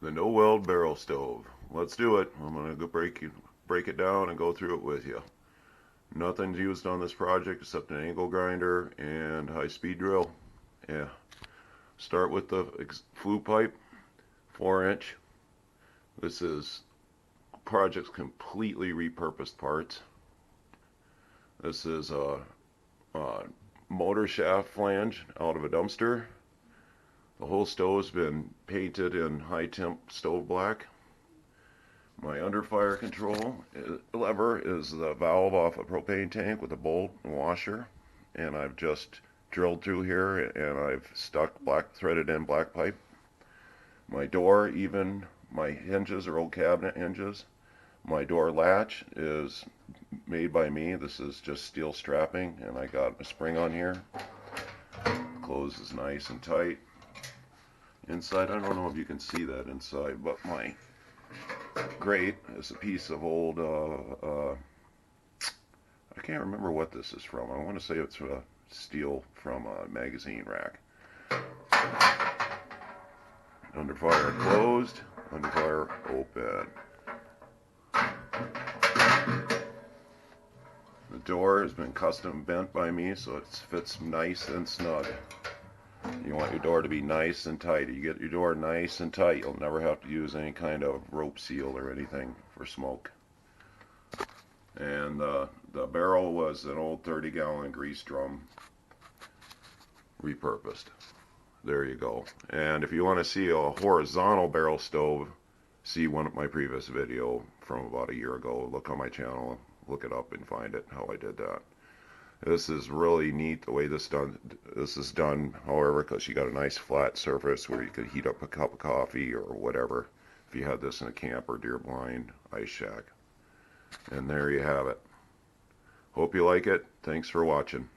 The no weld barrel stove. Let's do it. I'm gonna go break it down and go through it with you. Nothing's used on this project except an angle grinder and high speed drill. Yeah. Start with the flue pipe, 4 inch. This is project's completely repurposed parts. This is a motor shaft flange out of a dumpster. The whole stove's been painted in high temp stove black. My underfire control lever is the valve off a propane tank with a bolt and washer, and I've just drilled through here and I've stuck black threaded in black pipe. My door, even my hinges are old cabinet hinges. My door latch is made by me. This is just steel strapping, and I got a spring on here. Closes nice and tight. Inside, I don't know if you can see that inside, but my grate is a piece of old, I can't remember what this is from. I want to say it's steel from a magazine rack. Under fire closed, under fire open. The door has been custom bent by me so it fits nice and snug. You want your door to be nice and tight. You get your door nice and tight, you'll never have to use any kind of rope seal or anything for smoke. And the barrel was an old 30-gallon grease drum, repurposed. There you go. And if you want to see a horizontal barrel stove, see one of my previous video from about a year ago. Look on my channel, look it up and find it, how I did that. This is really neat the way this is done, however, because you got a nice flat surface where you could heat up a cup of coffee or whatever if you had this in a camp or deer blind ice shack. And there you have it. Hope you like it. Thanks for watching.